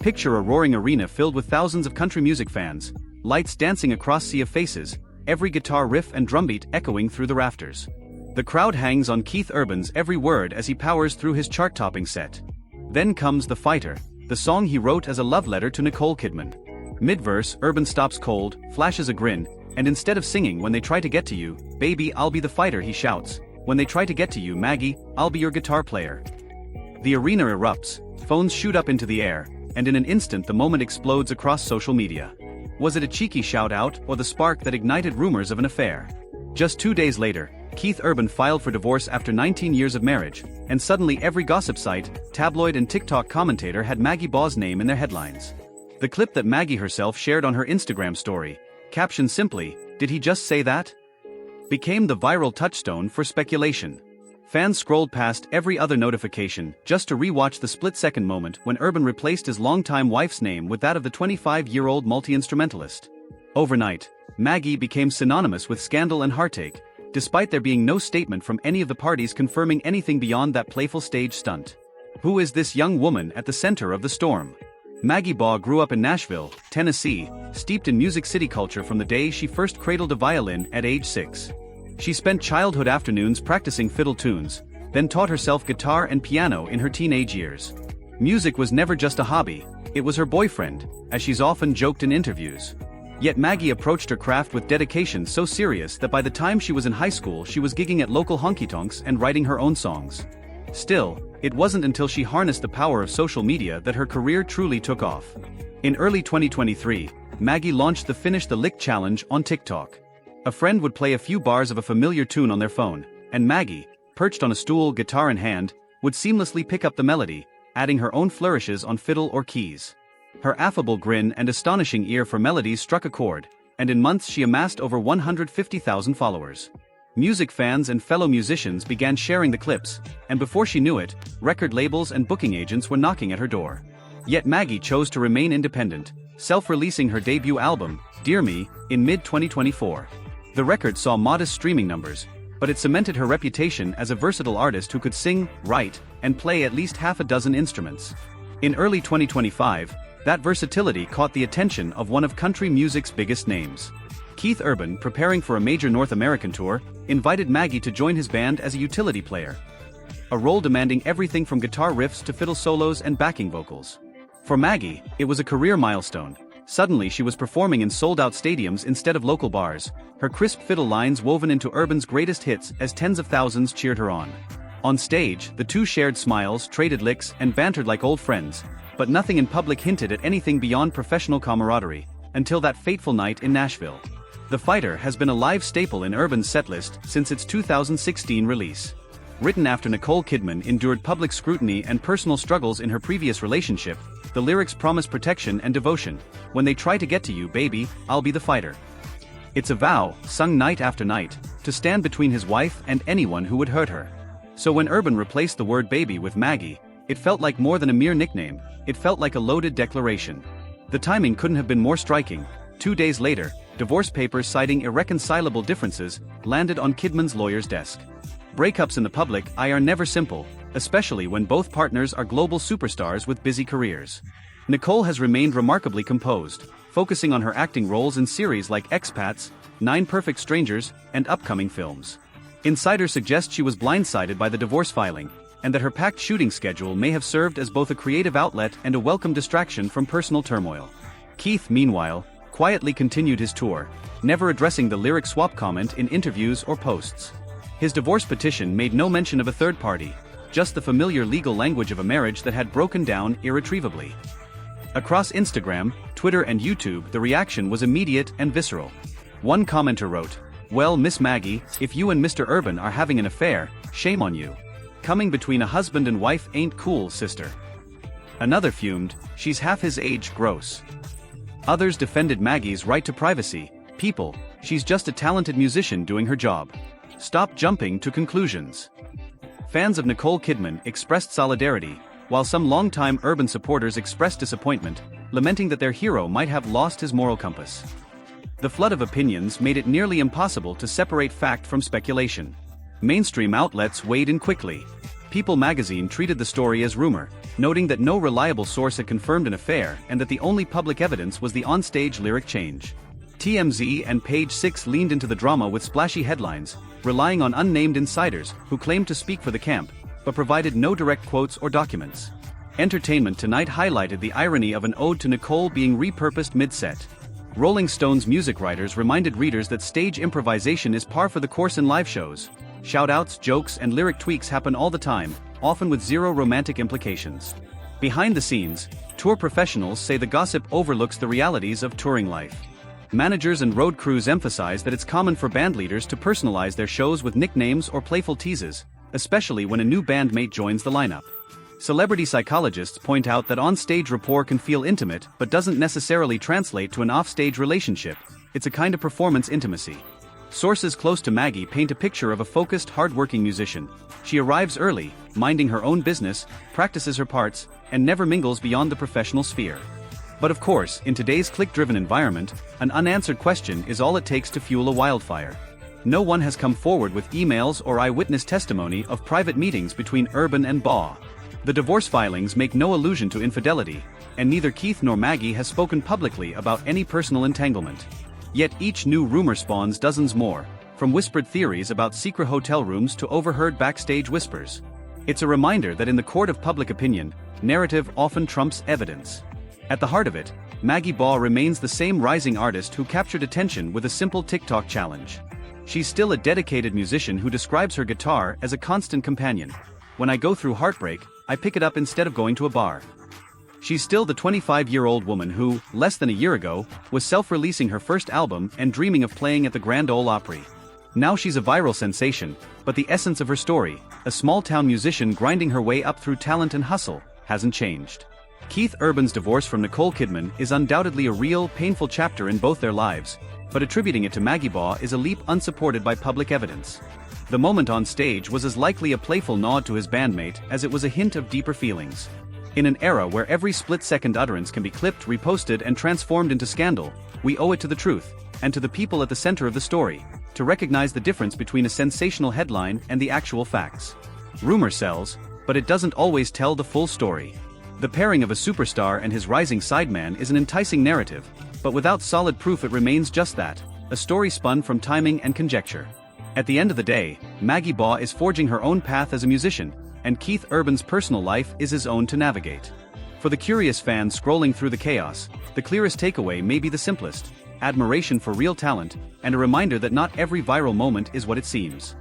Picture a roaring arena filled with thousands of country music fans, lights dancing across sea of faces, every guitar riff and drumbeat echoing through the rafters. The crowd hangs on Keith Urban's every word as he powers through his chart-topping set. Then comes The Fighter, the song he wrote as a love letter to Nicole Kidman. Mid-verse, Urban stops cold, flashes a grin, and instead of singing "When they try to get to you, baby, I'll be the fighter," he shouts, "When they try to get to you, Maggie, I'll be your guitar player." The arena erupts, phones shoot up into the air, and in an instant the moment explodes across social media. Was it a cheeky shout-out or the spark that ignited rumors of an affair? Just 2 days later, Keith Urban filed for divorce after 19 years of marriage, and suddenly every gossip site, tabloid and TikTok commentator had Maggie Baugh's name in their headlines. The clip that Maggie herself shared on her Instagram story, captioned simply, "Did he just say that?" became the viral touchstone for speculation. Fans scrolled past every other notification just to rewatch the split-second moment when Urban replaced his longtime wife's name with that of the 25-year-old multi-instrumentalist. Overnight, Maggie became synonymous with scandal and heartache, despite there being no statement from any of the parties confirming anything beyond that playful stage stunt. Who is this young woman at the center of the storm? Maggie Baugh grew up in Nashville, Tennessee, steeped in Music City culture from the day she first cradled a violin at age 6. She spent childhood afternoons practicing fiddle tunes, then taught herself guitar and piano in her teenage years. Music was never just a hobby, it was her boyfriend, as she's often joked in interviews. Yet Maggie approached her craft with dedication so serious that by the time she was in high school she was gigging at local honky-tonks and writing her own songs. Still, it wasn't until she harnessed the power of social media that her career truly took off. In early 2023, Maggie launched the Finish the Lick challenge on TikTok. A friend would play a few bars of a familiar tune on their phone, and Maggie, perched on a stool, guitar in hand, would seamlessly pick up the melody, adding her own flourishes on fiddle or keys. Her affable grin and astonishing ear for melodies struck a chord, and in months she amassed over 150,000 followers. Music fans and fellow musicians began sharing the clips, and before she knew it, record labels and booking agents were knocking at her door. Yet Maggie chose to remain independent, self-releasing her debut album, Dear Me, in mid-2024. The record saw modest streaming numbers, but it cemented her reputation as a versatile artist who could sing, write, and play at least half a dozen instruments. In early 2025, that versatility caught the attention of one of country music's biggest names. Keith Urban, preparing for a major North American tour, invited Maggie to join his band as a utility player. A role demanding everything from guitar riffs to fiddle solos and backing vocals. For Maggie, it was a career milestone. Suddenly she was performing in sold-out stadiums instead of local bars, her crisp fiddle lines woven into Urban's greatest hits as tens of thousands cheered her on. On stage, the two shared smiles, traded licks, and bantered like old friends, but nothing in public hinted at anything beyond professional camaraderie, until that fateful night in Nashville. The Fighter has been a live staple in Urban's setlist since its 2016 release. Written after Nicole Kidman endured public scrutiny and personal struggles in her previous relationship, the lyrics promise protection and devotion. When they try to get to you, baby, I'll be the fighter. It's a vow, sung night after night, to stand between his wife and anyone who would hurt her. So when Urban replaced the word baby with Maggie, it felt like more than a mere nickname, it felt like a loaded declaration. The timing couldn't have been more striking. 2 days later, divorce papers citing irreconcilable differences landed on Kidman's lawyer's desk. Breakups in the public eye are never simple, especially when both partners are global superstars with busy careers. Nicole has remained remarkably composed, focusing on her acting roles in series like Expats, 9 Perfect Strangers, and upcoming films. Insiders suggest she was blindsided by the divorce filing, and that her packed shooting schedule may have served as both a creative outlet and a welcome distraction from personal turmoil. Keith, meanwhile, quietly continued his tour, never addressing the lyric swap comment in interviews or posts. His divorce petition made no mention of a third party, just the familiar legal language of a marriage that had broken down irretrievably. Across Instagram, Twitter and YouTube, the reaction was immediate and visceral. One commenter wrote, "Well, Miss Maggie, if you and Mr. Urban are having an affair, shame on you. Coming between a husband and wife ain't cool, sister." Another fumed, "She's half his age, gross." Others defended Maggie's right to privacy. "People, she's just a talented musician doing her job. Stop jumping to conclusions." Fans of Nicole Kidman expressed solidarity, while some longtime Urban supporters expressed disappointment, lamenting that their hero might have lost his moral compass. The flood of opinions made it nearly impossible to separate fact from speculation. Mainstream outlets weighed in quickly. People magazine treated the story as rumor, noting that no reliable source had confirmed an affair and that the only public evidence was the onstage lyric change. TMZ and Page 6 leaned into the drama with splashy headlines, relying on unnamed insiders who claimed to speak for the camp, but provided no direct quotes or documents. Entertainment Tonight highlighted the irony of an ode to Nicole being repurposed mid-set. Rolling Stone's music writers reminded readers that stage improvisation is par for the course in live shows. Shoutouts, jokes, and lyric tweaks happen all the time, often with zero romantic implications. Behind the scenes, tour professionals say the gossip overlooks the realities of touring life. Managers and road crews emphasize that it's common for band leaders to personalize their shows with nicknames or playful teases, especially when a new bandmate joins the lineup. Celebrity psychologists point out that on-stage rapport can feel intimate but doesn't necessarily translate to an off-stage relationship. It's a kind of performance intimacy. Sources close to Maggie paint a picture of a focused, hard-working musician. She arrives early, minding her own business, practices her parts, and never mingles beyond the professional sphere. But of course, in today's click-driven environment, an unanswered question is all it takes to fuel a wildfire. No one has come forward with emails or eyewitness testimony of private meetings between Urban and Baugh. The divorce filings make no allusion to infidelity, and neither Keith nor Maggie has spoken publicly about any personal entanglement. Yet each new rumor spawns dozens more, from whispered theories about secret hotel rooms to overheard backstage whispers. It's a reminder that in the court of public opinion, narrative often trumps evidence. At the heart of it, Maggie Baugh remains the same rising artist who captured attention with a simple TikTok challenge. She's still a dedicated musician who describes her guitar as a constant companion. When I go through heartbreak, I pick it up instead of going to a bar. She's still the 25-year-old woman who, less than a year ago, was self-releasing her first album and dreaming of playing at the Grand Ole Opry. Now she's a viral sensation, but the essence of her story, a small-town musician grinding her way up through talent and hustle, hasn't changed. Keith Urban's divorce from Nicole Kidman is undoubtedly a real, painful chapter in both their lives, but attributing it to Maggie Baugh is a leap unsupported by public evidence. The moment on stage was as likely a playful nod to his bandmate as it was a hint of deeper feelings. In an era where every split-second utterance can be clipped, reposted, and transformed into scandal, we owe it to the truth, and to the people at the center of the story, to recognize the difference between a sensational headline and the actual facts. Rumor sells, but it doesn't always tell the full story. The pairing of a superstar and his rising sideman is an enticing narrative, but without solid proof it remains just that, a story spun from timing and conjecture. At the end of the day, Maggie Baugh is forging her own path as a musician, and Keith Urban's personal life is his own to navigate. For the curious fan scrolling through the chaos, the clearest takeaway may be the simplest: admiration for real talent, and a reminder that not every viral moment is what it seems.